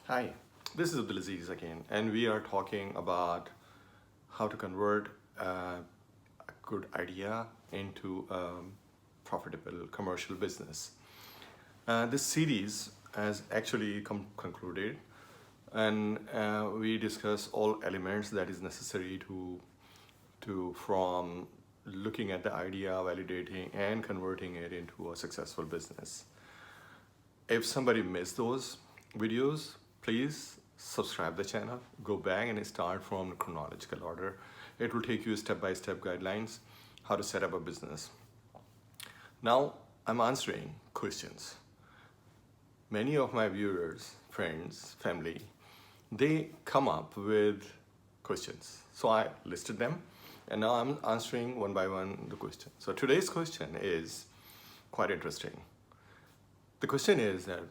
Hi, this is Abdulaziz again, and we are talking about how to convert a good idea into a profitable commercial business. This series has actually concluded, and we discuss all elements that is necessary to from looking at the idea, validating, and converting it into a successful business. If somebody missed those videos, please subscribe the channel, go back and start from the chronological order. It will take you step-by-step guidelines how to set up a business. Now I'm answering questions. Many of my viewers, friends, family, they come up with questions. So I listed them and now I'm answering one by one the question. So today's question is quite interesting. The question is that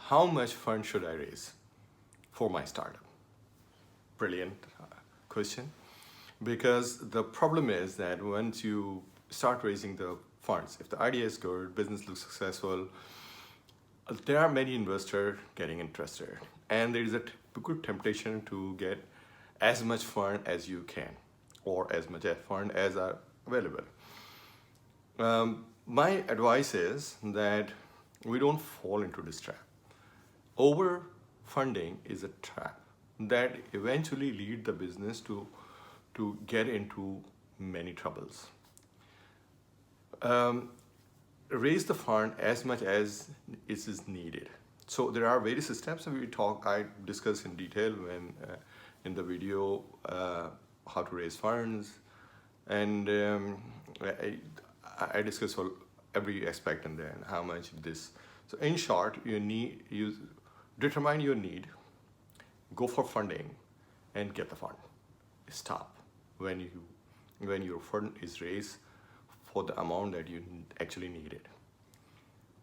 how much fund should I raise for my startup? Brilliant question. Because the problem is that once you start raising the funds, if the idea is good, business looks successful, there are many investors getting interested. And there is a good temptation to get as much fund as you can or as much fund as are available. My advice is that we don't fall into this trap. Overfunding is a trap that eventually lead the business to get into many troubles. Raise the fund as much as it is needed. So there are various steps I discuss in detail when in the video how to raise funds, and I discuss every aspect in there and how much this. So in short, you determine your need, go for funding, and get the fund. Stop when your fund is raised for the amount that you actually need it.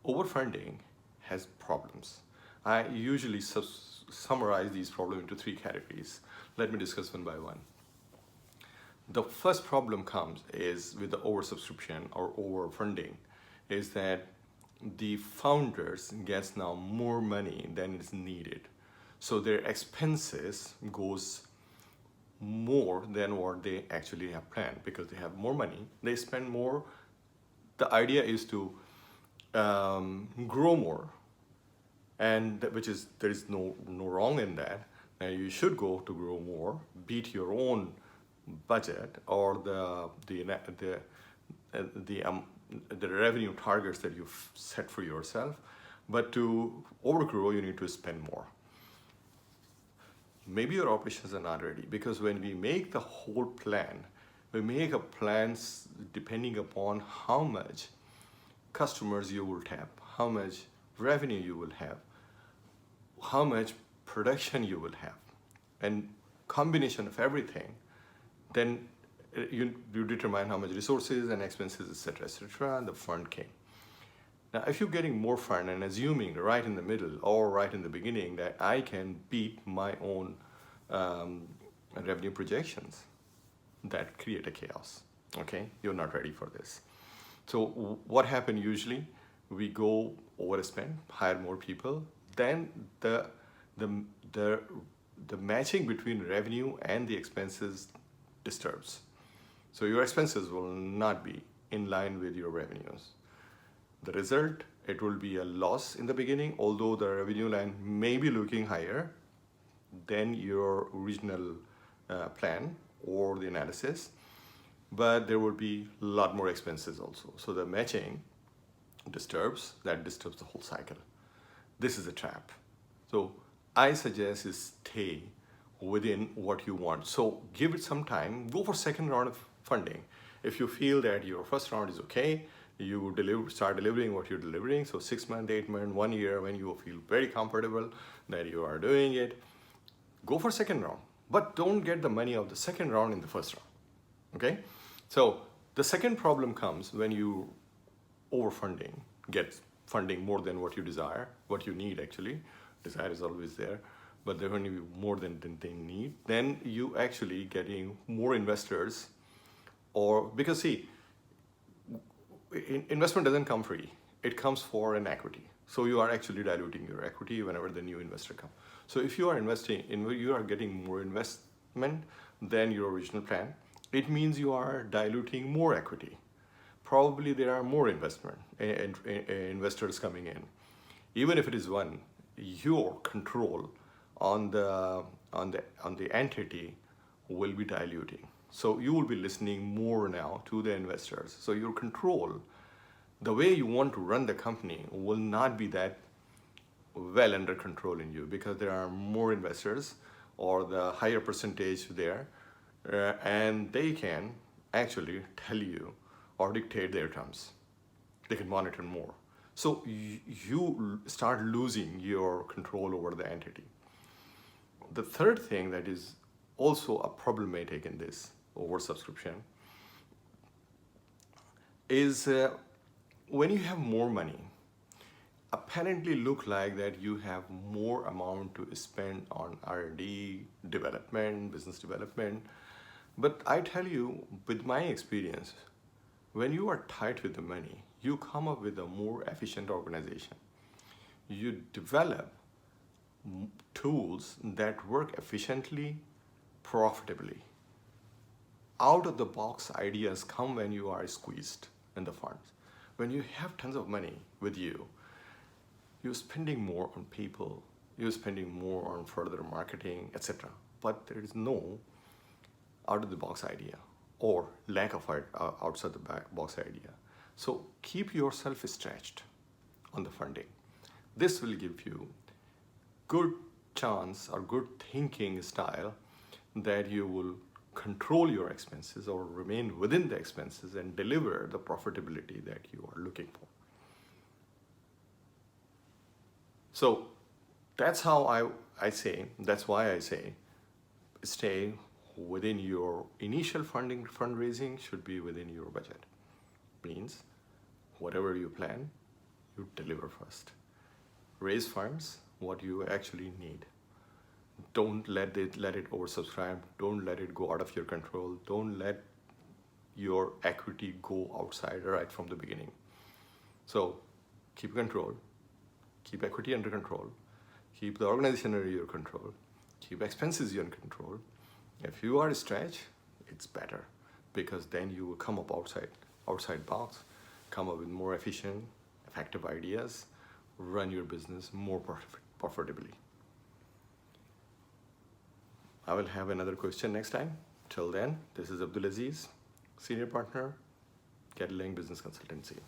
Overfunding has problems. I usually summarize these problems into three categories. Let me discuss one by one. The first problem comes is with the oversubscription or overfunding, is that the founders gets now more money than is needed. So their expenses goes more than what they actually have planned because they have more money, they spend more. The idea is to grow more, and there is no wrong in that. Now you should go to grow more, beat your own budget or the revenue targets that you've set for yourself, but to overgrow you need to spend more. Maybe your operations are not ready, because when we make the whole plan, we make a plan depending upon how much customers you will have, how much revenue you will have, how much production you will have, and combination of everything, then you determine how much resources and expenses, etc., and the fund came. Now, if you're getting more fund and assuming right in the middle or right in the beginning that I can beat my own revenue projections, that create a chaos. Okay, you're not ready for this. So what happened usually? We go overspend, hire more people, then the matching between revenue and the expenses disturbs. So your expenses will not be in line with your revenues. The result, it will be a loss in the beginning, although the revenue line may be looking higher than your original plan or the analysis, but there will be a lot more expenses also. So the matching disturbs the whole cycle. This is a trap. So I suggest is stay within what you want. So give it some time, go for second round of funding. If you feel that your first round is okay, you start delivering what you're delivering. So 6 months, 8 months, 1 year, when you feel very comfortable that you are doing it, go for second round, but don't get the money of the second round in the first round. Okay? So the second problem comes when you overfunding, get funding more than what you desire, what you need actually. Desire is always there, but they're going to be more than they need. Then you actually getting more investors, or because see, investment doesn't come free. It comes for an equity. So you are actually diluting your equity whenever the new investor comes. So if you are investing in, you are getting more investment than your original plan, it means you are diluting more equity. Probably there are more investors coming in. Even if it is one, your control on the entity will be diluting. So you will be listening more now to the investors. So your control, the way you want to run the company, will not be that well under control in you, because there are more investors or the higher percentage there, and they can actually tell you or dictate their terms. They can monitor more. So you start losing your control over the entity. The third thing that is also a problematic in this oversubscription is when you have more money, apparently look like that you have more amount to spend on R&D, development, business development. But I tell you, with my experience, when you are tight with the money, you come up with a more efficient organization. You develop tools that work efficiently, profitably. Out of the box ideas come when you are squeezed in the funds. When you have tons of money with you, you're spending more on people, you're spending more on further marketing, etc. But there is no out of the box idea or lack of outside the box idea. So keep yourself stretched on the funding. This will give you good chance or good thinking style that you will control your expenses or remain within the expenses and deliver the profitability that you are looking for. So that's how that's why I say stay within your initial fundraising should be within your budget. Means whatever you plan, you deliver first. Raise funds what you actually need. Don't let it oversubscribe. Don't let it go out of your control. Don't let your equity go outside right from the beginning. So keep control. Keep equity under control. Keep the organization under your control. Keep expenses under control. If you are stretched, it's better, because then you will come up outside box, come up with more efficient, effective ideas, run your business more profitably. I will have another question next time. Till then, this is Abdul Aziz, Senior Partner, Kettling Business Consultancy.